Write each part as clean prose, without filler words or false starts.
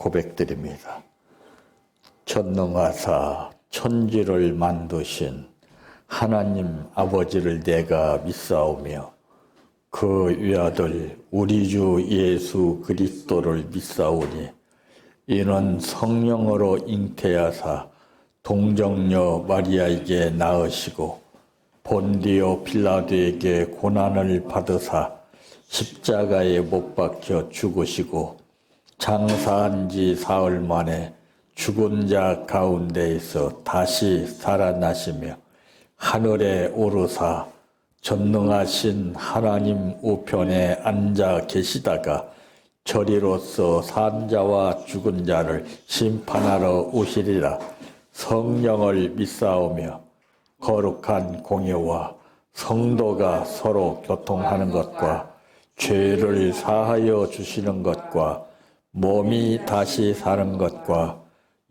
고백드립니다. 전능하사 천지를 만드신 하나님 아버지를 내가 믿사오며 그 위아들 우리 주 예수 그리스도를 믿사오니 이는 성령으로 잉태하사 동정녀 마리아에게 낳으시고 본디오 빌라도에게 고난을 받으사 십자가에 못 박혀 죽으시고 장사한 지 사흘 만에 죽은 자 가운데에서 다시 살아나시며 하늘에 오르사 전능하신 하나님 우편에 앉아 계시다가 저리로서 산 자와 죽은 자를 심판하러 오시리라. 성령을 믿사오며 거룩한 공예와 성도가 서로 교통하는 것과 죄를 사하여 주시는 것과 몸이 다시 사는 것과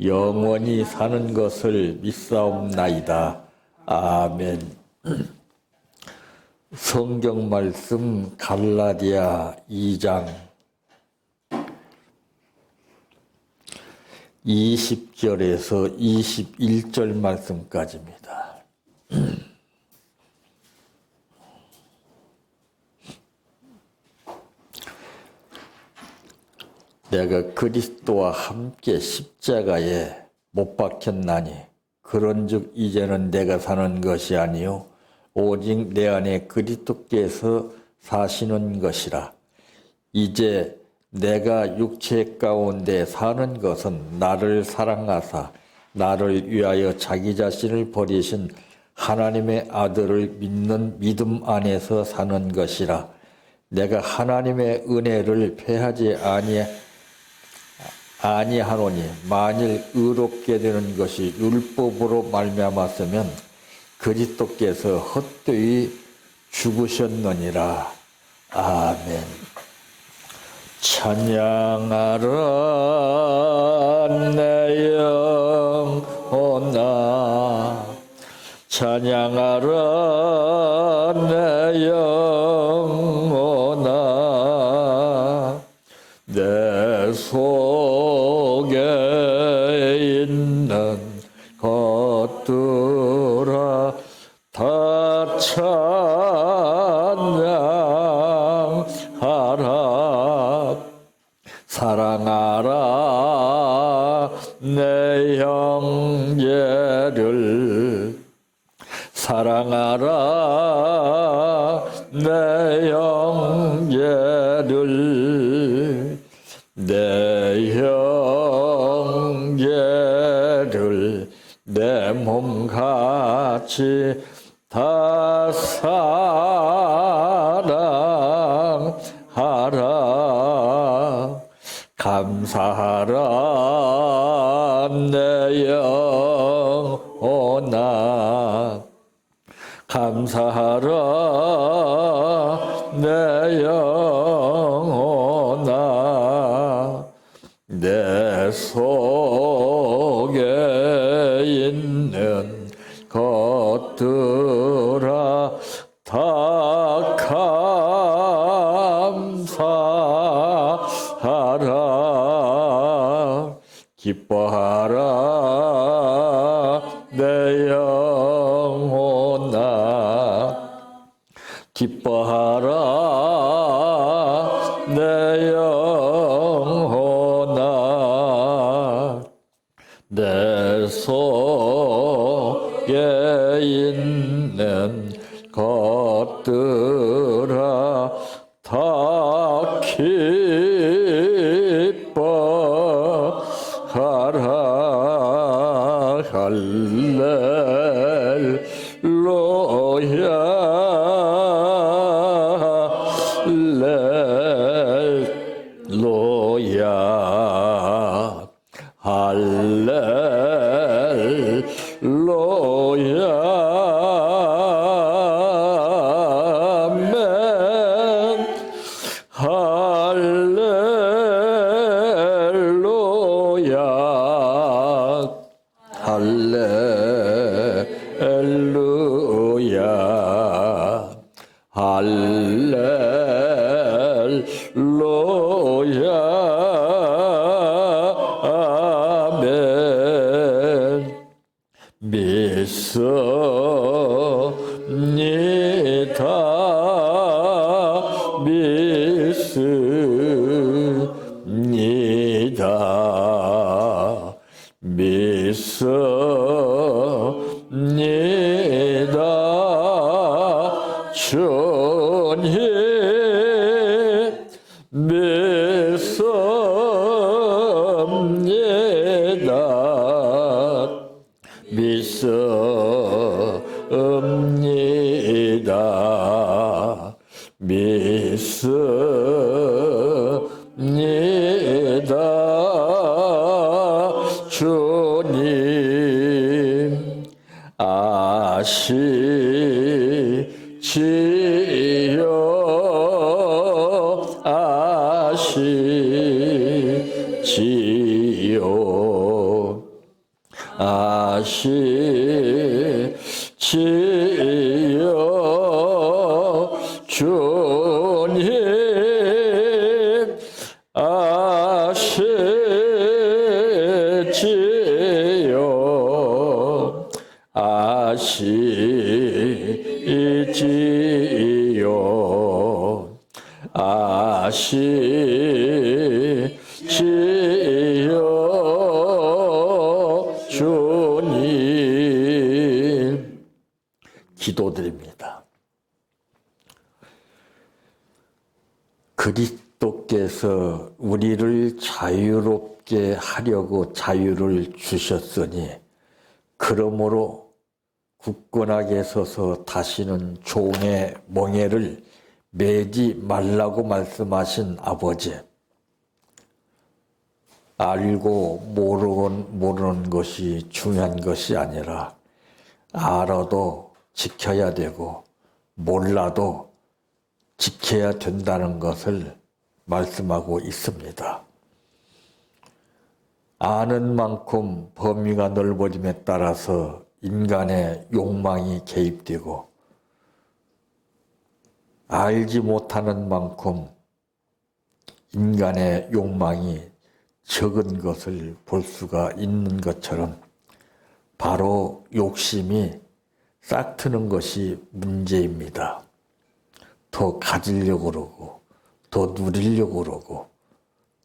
영원히 사는 것을 믿사옵나이다. 아멘. 성경 말씀 갈라디아 2장 20절에서 21절 말씀까지입니다. 내가 그리스도와 함께 십자가에 못 박혔나니 그런즉 이제는 내가 사는 것이 아니요 오직 내 안에 그리스도께서 사시는 것이라. 이제 내가 육체 가운데 사는 것은 나를 사랑하사 나를 위하여 자기 자신을 버리신 하나님의 아들을 믿는 믿음 안에서 사는 것이라. 내가 하나님의 은혜를 패하지 아니하노니 만일 의롭게 되는 것이 율법으로 말미암았으면 그리스도께서 헛되이 죽으셨느니라. 아멘. 찬양하라 내 영혼아 찬양하라 내 영혼아 내 속에 있는 것들아 다 찬양하라. 사랑하라 내 형제를 사랑하라 내 형제를 내 형제를 내 몸같이 다 사랑하라. 감사하라 내 영혼아 감사하라 내 영혼아 내 속에 있는 것들아 다 감사하라. 기뻐하라 내 영혼아 기뻐하라 내 영혼아 내 속에 있는 것들아 다 기뻐하라. 할렐루야 할렐루야 할렐루야 아멘 할렐루야 할렐루야 할렐루야 믿습니다. 주님 믿습니다. 믿습니다. 주님 아시지요. 아시지요. 아시지요. 주님 아시지요. 아시지요. 아시지요. 주님 기도드립니다. 그리스도께서 우리를 자유롭게 하려고 자유를 주셨으니 그러므로 굳건하게 서서 다시는 종의 멍에를 매지 말라고 말씀하신 아버지, 알고 모르는 것이 중요한 것이 아니라 알아도 지켜야 되고 몰라도 지켜야 된다는 것을 말씀하고 있습니다. 아는 만큼 범위가 넓어짐에 따라서 인간의 욕망이 개입되고 알지 못하는 만큼 인간의 욕망이 적은 것을 볼 수가 있는 것처럼 바로 욕심이 싹트는 것이 문제입니다. 더 가지려고 그러고 더 누리려고 그러고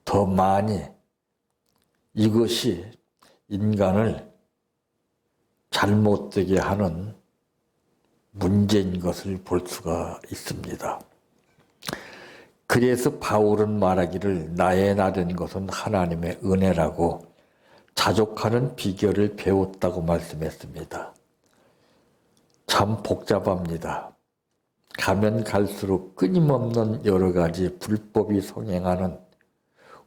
더 많이, 이것이 인간을 잘못되게 하는 문제인 것을 볼 수가 있습니다. 그래서 바울은 말하기를 나의 나된 것은 하나님의 은혜라고 자족하는 비결을 배웠다고 말씀했습니다. 참 복잡합니다. 가면 갈수록 끊임없는 여러 가지 불법이 성행하는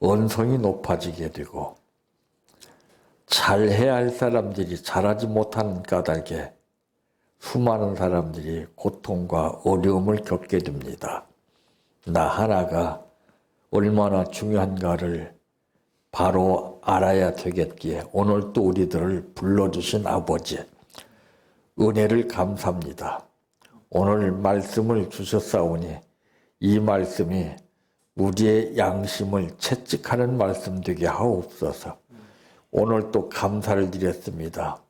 언성이 높아지게 되고 잘해야 할 사람들이 잘하지 못하는 까닭에 수많은 사람들이 고통과 어려움을 겪게 됩니다. 나 하나가 얼마나 중요한가를 바로 알아야 되겠기에 오늘 또 우리들을 불러주신 아버지, 은혜를 감사합니다. 오늘 말씀을 주셨사오니 이 말씀이 우리의 양심을 채찍하는 말씀 되게 하옵소서. 오늘 또 감사를 드렸습니다.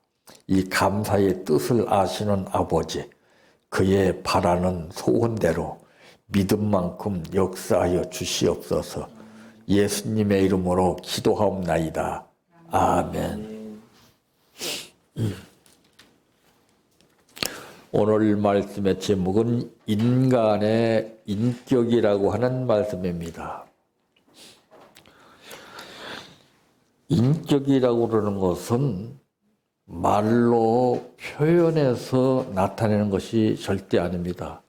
이 감사의 뜻을 아시는 아버지, 그의 바라는 소원대로 믿음만큼 역사하여 주시옵소서. 예수님의 이름으로 기도하옵나이다. 아멘. 오늘 말씀의 제목은 인간의 인격이라고 하는 말씀입니다. 인격이라고 그러는 것은 말로 표현해서 나타내는 것이 절대 아닙니다.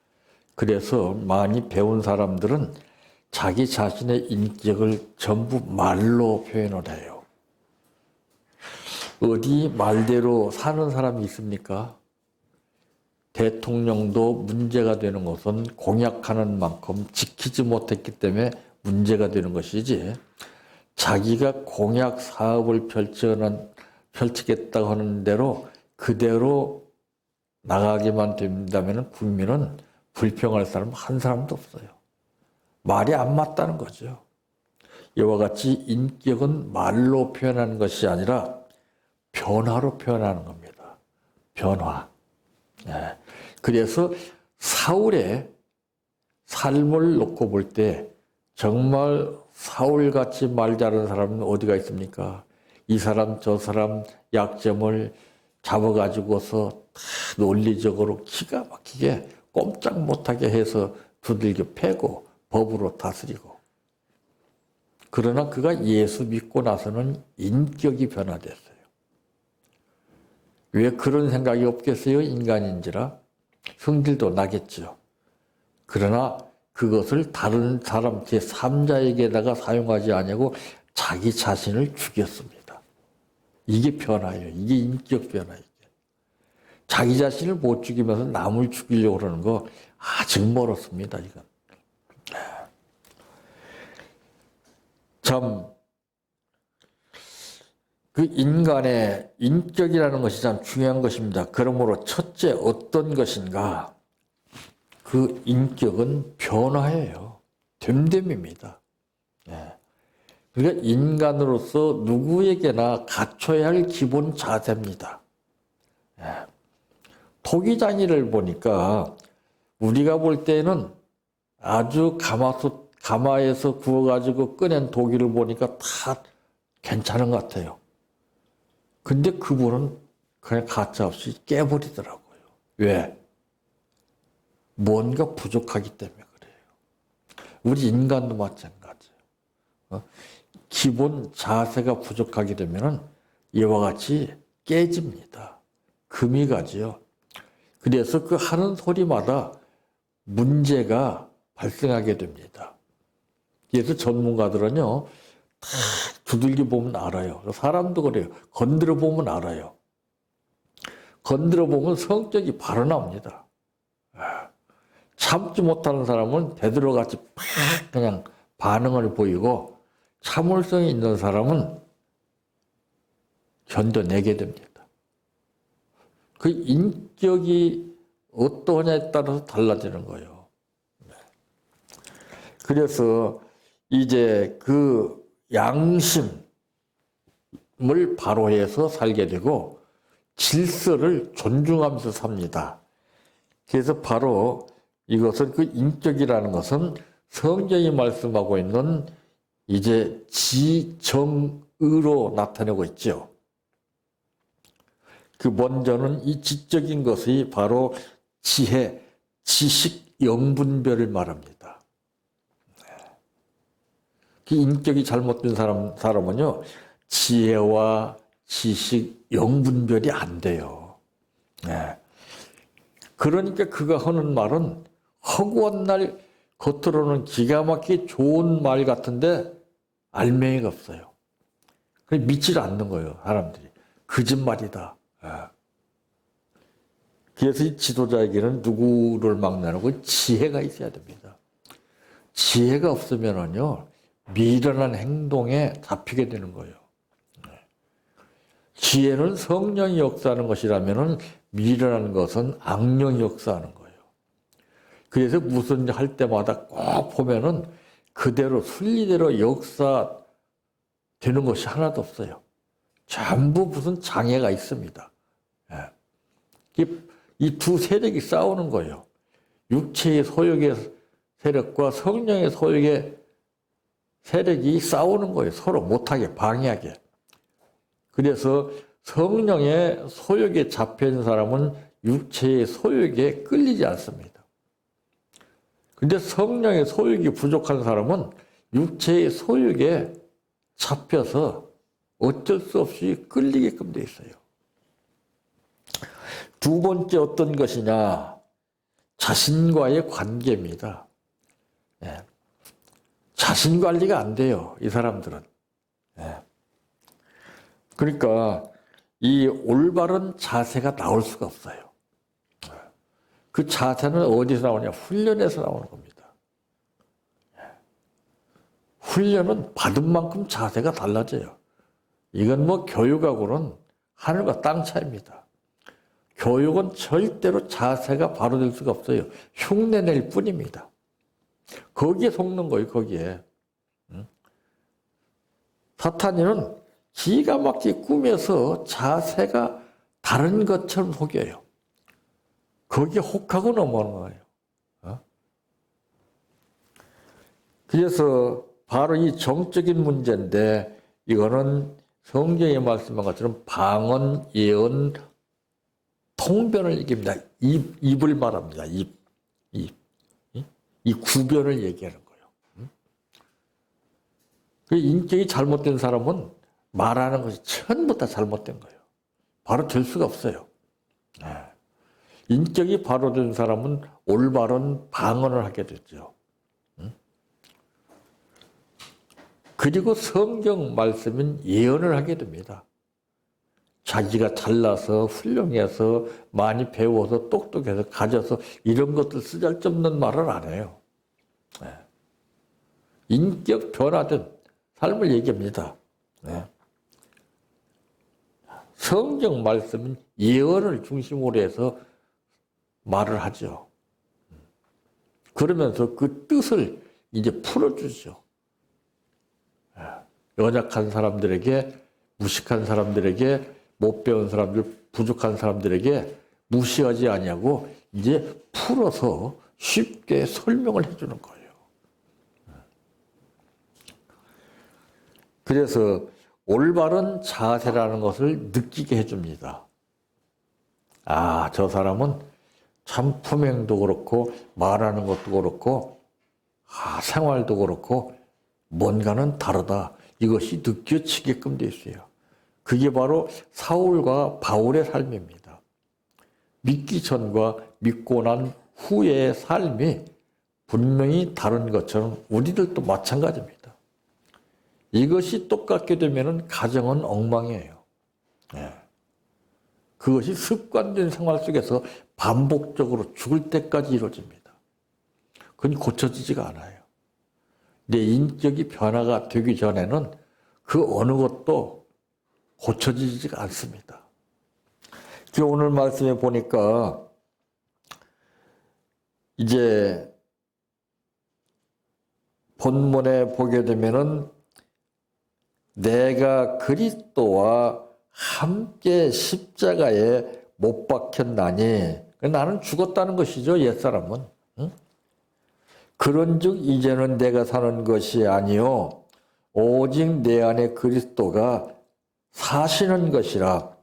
그래서 많이 배운 사람들은 자기 자신의 인격을 전부 말로 표현을 해요. 어디 말대로 사는 사람이 있습니까? 대통령도 문제가 되는 것은 공약하는 만큼 지키지 못했기 때문에 문제가 되는 것이지, 자기가 공약 사업을 펼치겠다고 하는 대로 그대로 나가기만 된다면 국민은 불평할 사람 한 사람도 없어요. 말이 안 맞다는 거죠. 이와 같이 인격은 말로 표현하는 것이 아니라 변화로 표현하는 겁니다. 변화. 예. 그래서 사울의 삶을 놓고 볼 때 정말 사울같이 말 잘하는 사람은 어디가 있습니까? 이 사람 저 사람 약점을 잡아가지고서 다 논리적으로 기가 막히게 꼼짝 못하게 해서 두들겨 패고 법으로 다스리고. 그러나 그가 예수 믿고 나서는 인격이 변화됐어요. 왜 그런 생각이 없겠어요? 인간인지라. 성질도 나겠죠. 그러나 그것을 다른 사람 제3자에게다가 사용하지 않고 자기 자신을 죽였습니다. 이게 변화예요. 이게 인격 변화예요. 자기 자신을 못 죽이면서 남을 죽이려고 그러는 거 아직 멀었습니다. 이건. 참, 그 인간의 인격이라는 것이 참 중요한 것입니다. 그러므로 첫째 어떤 것인가? 그 인격은 변화예요. 됨됨입니다. 그러니까 인간으로서 누구에게나 갖춰야 할 기본 자세입니다. 토기장이를 보니까 우리가 볼 때는 아주 가마에서 구워가지고 꺼낸 도기를 보니까 다 괜찮은 것 같아요. 근데 그분은 그냥 가차없이 깨버리더라고요. 왜? 뭔가 부족하기 때문에 그래요. 우리 인간도 마찬가지예요. 기본 자세가 부족하게 되면은 이와 같이 깨집니다. 금이 가지요. 그래서 그 하는 소리마다 문제가 발생하게 됩니다. 그래서 전문가들은요, 다 두들겨 보면 알아요. 사람도 그래요. 건드려 보면 알아요. 건드려 보면 성격이 바로 나옵니다. 참지 못하는 사람은 되돌아같이 팍 그냥 반응을 보이고 참을성이 있는 사람은 견뎌내게 됩니다. 그 인격이 어떠하냐에 따라서 달라지는 거예요. 그래서 이제 그 양심을 바로해서 살게 되고 질서를 존중하면서 삽니다. 그래서 바로 이것은 그 인격이라는 것은 성경이 말씀하고 있는 이제 지정의로 나타내고 있죠. 그 먼저는 이 지적인 것이 바로 지혜, 지식, 영분별을 말합니다. 그 인격이 잘못된 사람은요, 지혜와 지식, 영분별이 안 돼요. 그러니까 그가 하는 말은 허구한 날 겉으로는 기가 막히게 좋은 말 같은데 알맹이가 없어요. 믿질 않는 거예요, 사람들이. 거짓말이다. 그래서 이 지도자에게는 누구를 막나라고 지혜가 있어야 됩니다. 지혜가 없으면은요, 미련한 행동에 잡히게 되는 거예요. 지혜는 성령이 역사하는 것이라면은 미련한 것은 악령이 역사하는 거예요. 그래서 무슨 일 할 때마다 꼭 보면은 그대로 순리대로 역사되는 것이 하나도 없어요. 전부 무슨 장애가 있습니다. 이 두 세력이 싸우는 거예요. 육체의 소욕의 세력과 성령의 소욕의 세력이 싸우는 거예요. 서로 못하게, 방해하게. 그래서 성령의 소욕에 잡혀있는 사람은 육체의 소욕에 끌리지 않습니다. 근데 성령의 소욕이 부족한 사람은 육체의 소욕에 잡혀서 어쩔 수 없이 끌리게끔 돼 있어요. 두 번째 어떤 것이냐? 자신과의 관계입니다. 자신 관리가 안 돼요, 이 사람들은. 그러니까 이 올바른 자세가 나올 수가 없어요. 그 자세는 어디서 나오냐? 훈련에서 나오는 겁니다. 훈련은 받은 만큼 자세가 달라져요. 이건 뭐 교육하고는 하늘과 땅 차이입니다. 교육은 절대로 자세가 바로 될 수가 없어요. 흉내낼 뿐입니다. 거기에 속는 거예요, 거기에. 사탄이는 기가 막히게 꾸며서 자세가 다른 것처럼 속여요. 거기에 혹하고 넘어가는 거예요. 그래서 바로 이 정적인 문제인데 이거는 성경에 말씀한 것처럼 방언, 예언, 통변을 얘기합니다. 입을 말합니다. 입. 이 구별을 얘기하는 거예요. 그 인격이 잘못된 사람은 말하는 것이 전부 다 잘못된 거예요. 바로 될 수가 없어요. 인격이 바로 된 사람은 올바른 방언을 하게 되죠. 그리고 성경 말씀은 예언을 하게 됩니다. 자기가 잘나서 훌륭해서 많이 배워서 똑똑해서 가져서 이런 것들 쓰잘데없는 말을 안 해요. 인격 변화된 삶을 얘기합니다. 성경 말씀은 예언을 중심으로 해서 말을 하죠. 그러면서 그 뜻을 이제 풀어주죠. 연약한 사람들에게, 무식한 사람들에게, 못 배운 사람들, 부족한 사람들에게 무시하지 아니하고 이제 풀어서 쉽게 설명을 해주는 거예요. 그래서 올바른 자세라는 것을 느끼게 해줍니다. 아, 저 사람은 참 품행도 그렇고 말하는 것도 그렇고 생활도 그렇고 뭔가는 다르다. 이것이 느껴지게끔 돼 있어요. 그게 바로 사울과 바울의 삶입니다. 믿기 전과 믿고 난 후의 삶이 분명히 다른 것처럼 우리들도 마찬가지입니다. 이것이 똑같게 되면 가정은 엉망이에요. 그것이 습관된 생활 속에서 반복적으로 죽을 때까지 이루어집니다. 그건 고쳐지지가 않아요. 내 인격이 변화가 되기 전에는 그 어느 것도 고쳐지지가 않습니다. 오늘 말씀에 보니까 이제 본문에 보게 되면은 내가 그리스도와 함께 십자가에 못 박혔나니 나는 죽었다는 것이죠. 옛사람은. 그런즉 이제는 내가 사는 것이 아니요 오직 내 안에 그리스도가 사시는 것이라.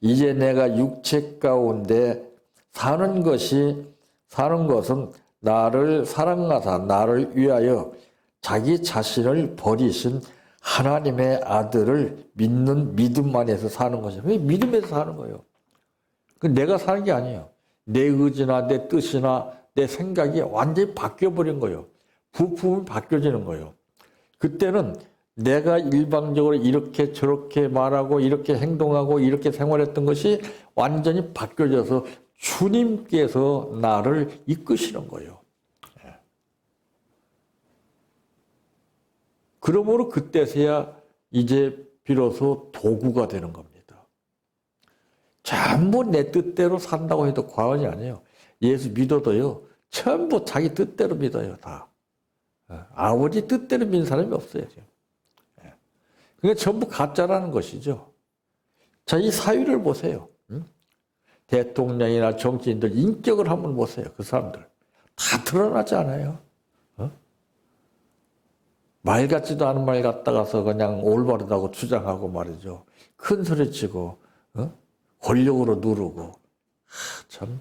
이제 내가 육체 가운데 사는 것은 나를 사랑하사 나를 위하여 자기 자신을 버리신 하나님의 아들을 믿는 믿음 안에서 사는 것이에요. 믿음에서 사는 거예요. 내가 사는 게 아니에요. 내 의지나 내 뜻이나 내 생각이 완전히 바뀌어버린 거예요. 부품이 바뀌어지는 거예요. 그때는 내가 일방적으로 이렇게 저렇게 말하고 이렇게 행동하고 이렇게 생활했던 것이 완전히 바뀌어져서 주님께서 나를 이끄시는 거예요. 그러므로 그때서야 이제 비로소 도구가 되는 겁니다. 전부 내 뜻대로 산다고 해도 과언이 아니에요. 예수 믿어도요, 전부 자기 뜻대로 믿어요, 다. 아버지 뜻대로 믿는 사람이 없어요, 지금. 그게 전부 가짜라는 것이죠. 자, 이 사유를 보세요. 대통령이나 정치인들 인격을 한번 보세요, 그 사람들. 다 드러나지 않아요. 말 같지도 않은 말 갖다가서 그냥 올바르다고 주장하고 말이죠. 큰 소리 치고, 권력으로 누르고. 참.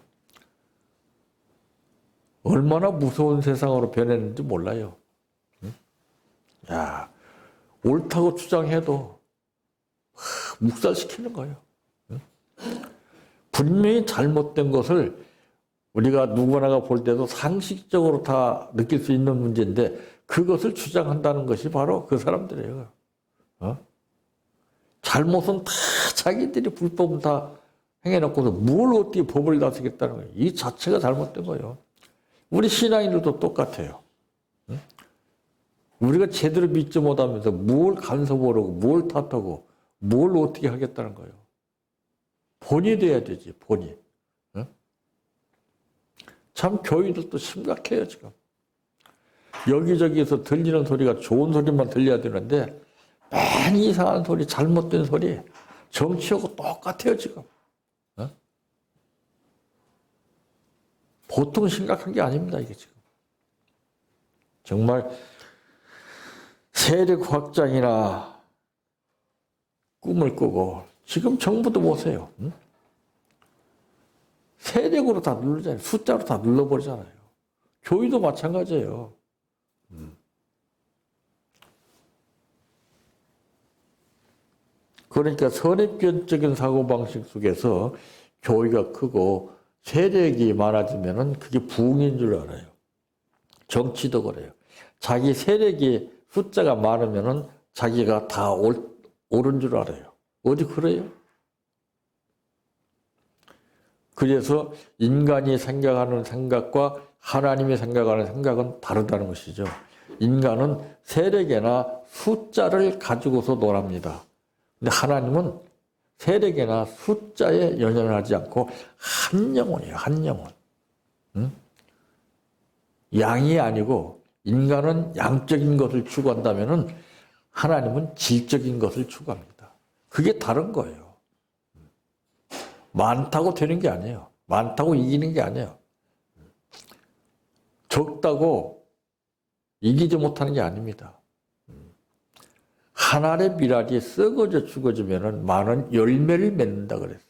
얼마나 무서운 세상으로 변했는지 몰라요. 야, 옳다고 주장해도 묵살시키는 거예요. 분명히 잘못된 것을 우리가 누구나가 볼 때도 상식적으로 다 느낄 수 있는 문제인데 그것을 주장한다는 것이 바로 그 사람들이에요. 잘못은 다 자기들이 불법은 다 행해놓고서 뭘 어떻게 법을 다스리겠다는 거예요. 이 자체가 잘못된 거예요. 우리 신앙인들도 똑같아요. 우리가 제대로 믿지 못하면서 뭘 간섭하고 뭘 탓하고 뭘 어떻게 하겠다는 거예요. 본이 돼야 되지, 본이. 참 교인들도 심각해요, 지금. 여기저기서 들리는 소리가 좋은 소리만 들려야 되는데 맨 이상한 소리, 잘못된 소리, 정치하고 똑같아요, 지금. 보통 심각한 게 아닙니다, 이게 지금. 정말 세력 확장이나 꿈을 꾸고, 지금 정부도 보세요. 응? 세력으로 다 누르잖아요. 숫자로 다 눌러버리잖아요. 교회도 마찬가지예요. 그러니까 선입견적인 사고방식 속에서 교회가 크고 세력이 많아지면은 그게 부흥인 줄 알아요. 정치도 그래요. 자기 세력이 숫자가 많으면은 자기가 다 옳은 줄 알아요. 어디 그래요? 그래서 인간이 생각하는 생각과 하나님이 생각하는 생각은 다르다는 것이죠. 인간은 세력이나 숫자를 가지고서 놀합니다. 근데 하나님은 세력이나 숫자에 연연하지 않고 한 영혼이에요. 한 영혼. 응? 양이 아니고 인간은 양적인 것을 추구한다면은 하나님은 질적인 것을 추구합니다. 그게 다른 거예요. 많다고 되는 게 아니에요. 많다고 이기는 게 아니에요. 적다고 이기지 못하는 게 아닙니다. 한 알의 밀알이 썩어져 죽어지면은 많은 열매를 맺는다 그랬어요.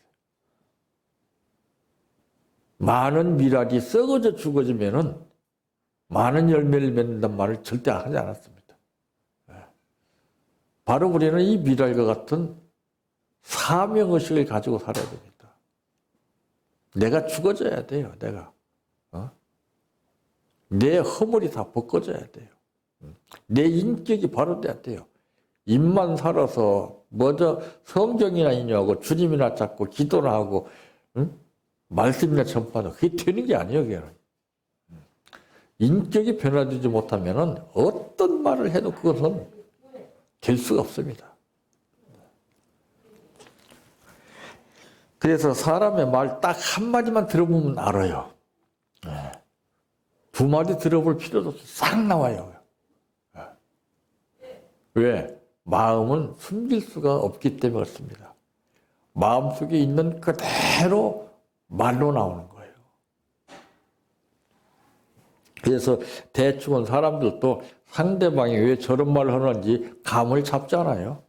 많은 밀알이 썩어져 죽어지면은 많은 열매를 맺는다는 말을 절대 하지 않았습니다. 바로 우리는 이 밀알과 같은 사명의식을 가지고 살아야 됩니다. 내가 죽어져야 돼요, 내가. 내 허물이 다 벗겨져야 돼요. 내 인격이 바로 돼야 돼요. 입만 살아서 먼저 성경이나 인용하고 주님이나 찾고 기도나 하고 말씀이나 전파하고 그게 되는 게 아니에요. 그게는. 인격이 변화되지 못하면 어떤 말을 해도 그것은 될 수가 없습니다. 그래서 사람의 말 딱 한마디만 들어보면 알아요. 두 마디 들어볼 필요도 없어요. 싹 나와요. 왜? 마음은 숨길 수가 없기 때문에 그렇습니다. 마음속에 있는 그대로 말로 나오는 거예요. 그래서 대충은 사람들도 상대방이 왜 저런 말을 하는지 감을 잡잖아요.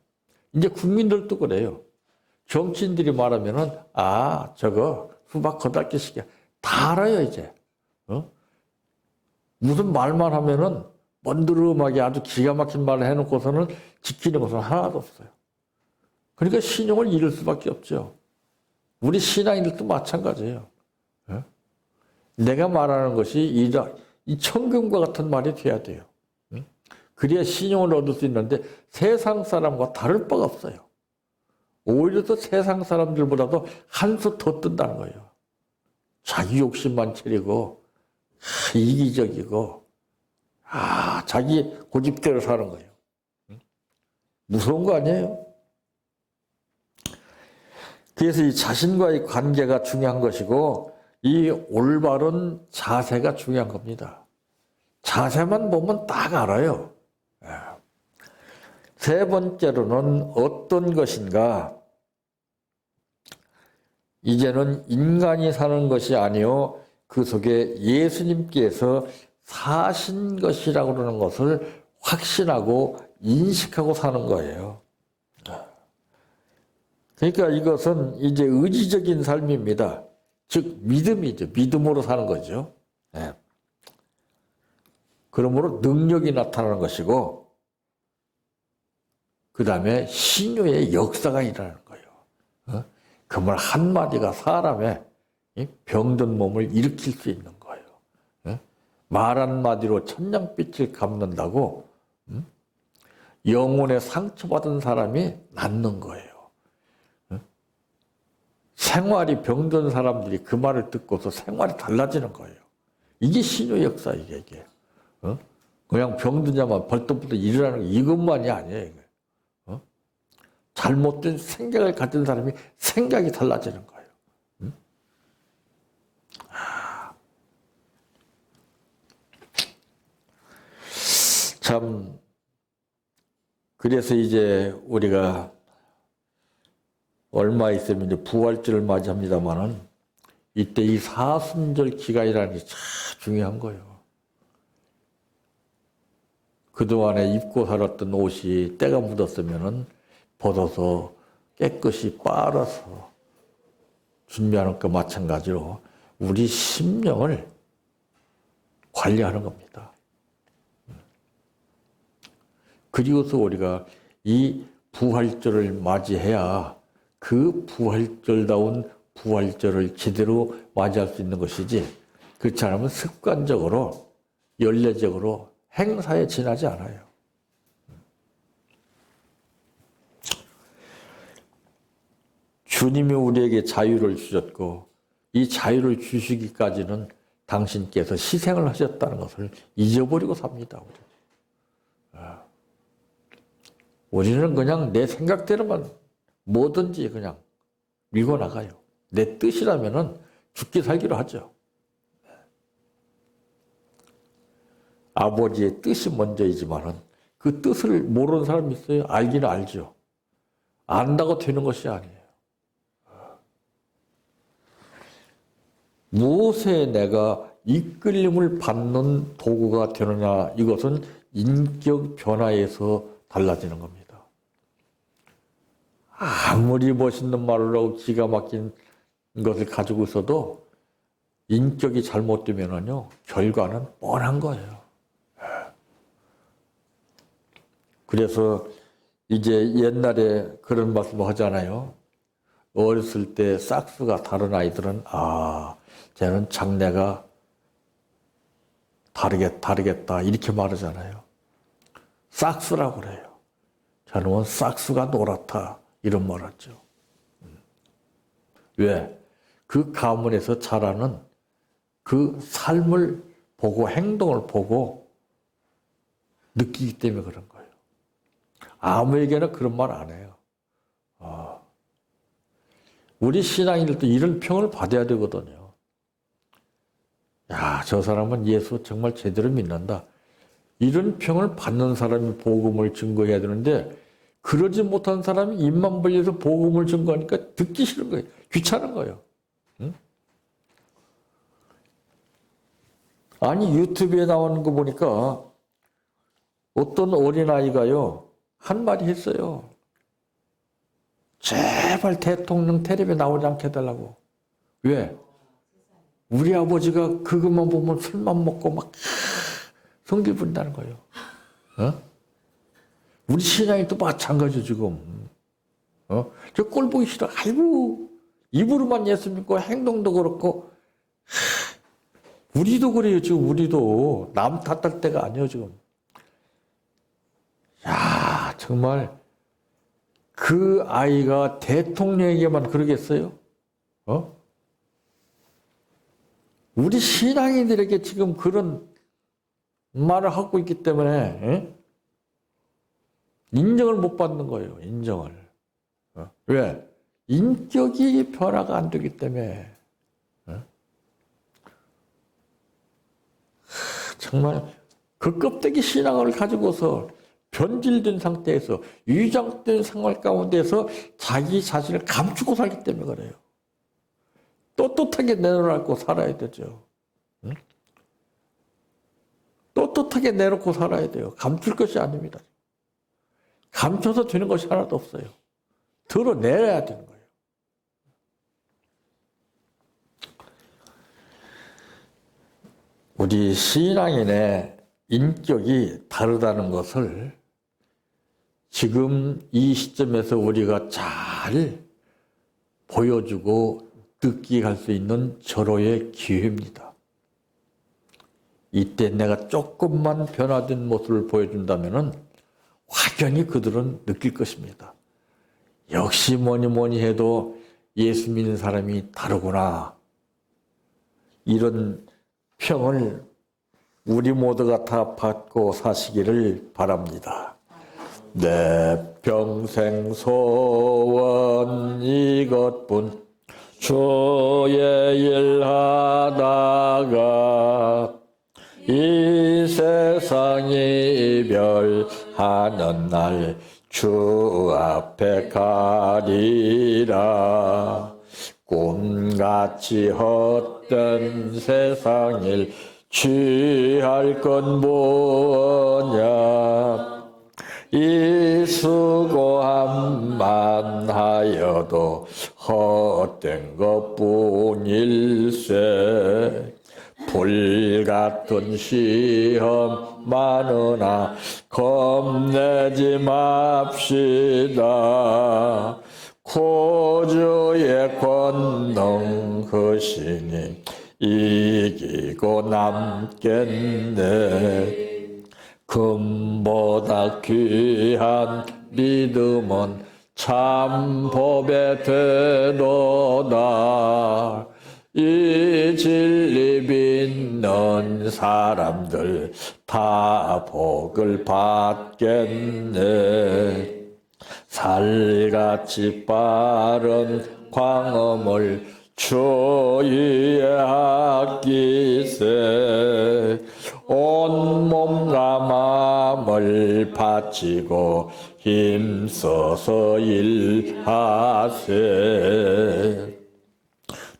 이제 국민들도 그래요. 정치인들이 말하면은 저거 수박 거달기식이야. 다 알아요 이제. 무슨 말만 하면은 번드름하게 아주 기가 막힌 말을 해놓고서는 지키는 것은 하나도 없어요. 그러니까 신용을 잃을 수밖에 없죠. 우리 신앙인들도 마찬가지예요. 내가 말하는 것이 이 천금과 같은 말이 돼야 돼요. 그래야 신용을 얻을 수 있는데 세상 사람과 다를 바가 없어요. 오히려 더 세상 사람들보다도 한 수 더 뜬다는 거예요. 자기 욕심만 차리고 이기적이고 자기 고집대로 사는 거예요. 무서운 거 아니에요? 그래서 이 자신과의 관계가 중요한 것이고 이 올바른 자세가 중요한 겁니다. 자세만 보면 딱 알아요. 세 번째로는 어떤 것인가? 이제는 인간이 사는 것이 아니요 그 속에 예수님께서 사신 것이라고 그러는 것을 확신하고 인식하고 사는 거예요. 그러니까 이것은 이제 의지적인 삶입니다. 즉 믿음이죠. 믿음으로 사는 거죠. 그러므로 능력이 나타나는 것이고 그 다음에 신유의 역사가 일어나는 거예요. 그 말 한마디가 사람의 병든 몸을 일으킬 수 있는 거예요. 말 한마디로 천냥빛을 갚는다고 영혼에 상처받은 사람이 낫는 거예요. 생활이 병든 사람들이 그 말을 듣고서 생활이 달라지는 거예요. 이게 신유의 역사, 이게. 그냥 병든 자만 벌떡벌떡 일어나는 거 이것만이 아니에요. 잘못된 생각을 가진 사람이 생각이 달라지는 거예요. 참 그래서 이제 우리가 얼마 있으면 이제 부활절을 맞이합니다만은 이때 이 사순절 기간이라는 게 참 중요한 거예요. 그동안에 입고 살았던 옷이 때가 묻었으면은 벗어서 깨끗이 빨아서 준비하는 것 마찬가지로 우리 심령을 관리하는 겁니다. 그리고서 우리가 이 부활절을 맞이해야 그 부활절다운 부활절을 제대로 맞이할 수 있는 것이지, 그렇지 않으면 습관적으로 연례적으로 행사에 지나지 않아요. 주님이 우리에게 자유를 주셨고 이 자유를 주시기까지는 당신께서 희생을 하셨다는 것을 잊어버리고 삽니다. 우리는 그냥 내 생각대로만 뭐든지 그냥 밀고 나가요. 내 뜻이라면은 죽기 살기로 하죠. 아버지의 뜻이 먼저이지만은 그 뜻을 모르는 사람이 있어요? 알기는 알죠. 안다고 되는 것이 아니에요. 무엇에 내가 이끌림을 받는 도구가 되느냐, 이것은 인격 변화에서 달라지는 겁니다. 아무리 멋있는 말을 하고 기가 막힌 것을 가지고 있어도 인격이 잘못되면요, 결과는 뻔한 거예요. 그래서 이제 옛날에 그런 말씀을 하잖아요. 어렸을 때 싹수가 다른 아이들은 쟤는 장래가 다르겠다 이렇게 말하잖아요. 싹수라고 그래요. 저놈은 싹수가 노랗다 이런 말 하죠. 왜? 그 가문에서 자라는 그 삶을 보고 행동을 보고 느끼기 때문에 그런 거예요. 아무에게나 그런 말 안 해요. 우리 신앙인들도 이런 평을 받아야 되거든요. 야, 저 사람은 예수 정말 제대로 믿는다. 이런 평을 받는 사람이 복음을 증거해야 되는데, 그러지 못한 사람이 입만 벌려서 복음을 증거하니까 듣기 싫은 거예요. 귀찮은 거예요. 응? 아니, 유튜브에 나오는 거 보니까 어떤 어린아이가요, 한 말이 했어요. 제발 대통령 텔레비에 나오지 않게 해달라고. 왜? 우리 아버지가 그것만 보면 술만 먹고 막 성질 부린다는 거예요. 우리 신앙이 또 마찬가지죠, 지금. 저 꼴 보기 싫어. 아이고, 입으로만 예수 믿고 행동도 그렇고. 우리도 그래요, 지금. 우리도. 남 탓할 때가 아니에요, 지금. 야, 정말 그 아이가 대통령에게만 그러겠어요? 우리 신앙인들에게 지금 그런 말을 하고 있기 때문에 인정을 못 받는 거예요. 인정을. 왜? 인격이 변화가 안 되기 때문에. 정말 그 껍데기 신앙을 가지고서 변질된 상태에서 위장된 생활 가운데서 자기 자신을 감추고 살기 때문에 그래요. 떳떳하게 내놓고 살아야 되죠. 응? 떳떳하게 내놓고 살아야 돼요. 감출 것이 아닙니다. 감춰서 되는 것이 하나도 없어요. 드러내야 되는 거예요. 우리 신앙인의 인격이 다르다는 것을 지금 이 시점에서 우리가 잘 보여주고 느끼게 할 수 있는 절호의 기회입니다. 이때 내가 조금만 변화된 모습을 보여준다면 확연히 그들은 느낄 것입니다. 역시 뭐니 해도 예수 믿는 사람이 다르구나. 이런 평을 우리 모두가 다 받고 사시기를 바랍니다. 내 평생 소원 이것뿐, 주의 일 하다가 이 세상이 이별하는 날 주 앞에 가리라. 꿈같이 헛된 세상일 취할 건 뭐냐. 이 수고함만 하여도 헛된 것뿐일세. 불같은 시험 많으나 겁내지 맙시다. 구주의 권능 크시니 이기고 남겠네. 금보다 귀한 믿음은 참 법에 되도다. 이 진리 믿는 사람들 다 복을 받겠네. 살같이 빠른 광음을 주위에 아끼세. 온몸과 마음을 바치고 힘써서 일하세.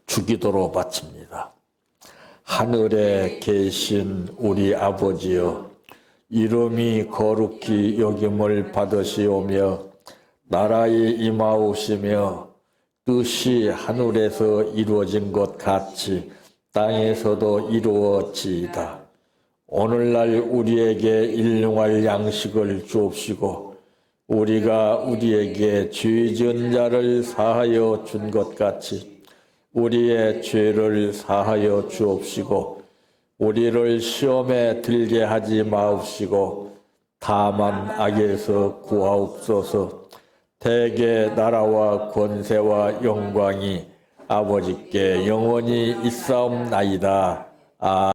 주기도로 바칩니다. 하늘에 계신 우리 아버지여, 이름이 거룩히 여김을 받으시오며 나라에 임하오시며 뜻이 하늘에서 이루어진 것 같이 땅에서도 이루어지이다. 오늘날 우리에게 일용할 양식을 주옵시고 우리가 우리에게 죄 지은 자를 사하여 준 것 같이 우리의 죄를 사하여 주옵시고 우리를 시험에 들게 하지 마옵시고 다만 악에서 구하옵소서. 대개 나라와 권세와 영광이 아버지께 영원히 있사옵나이다.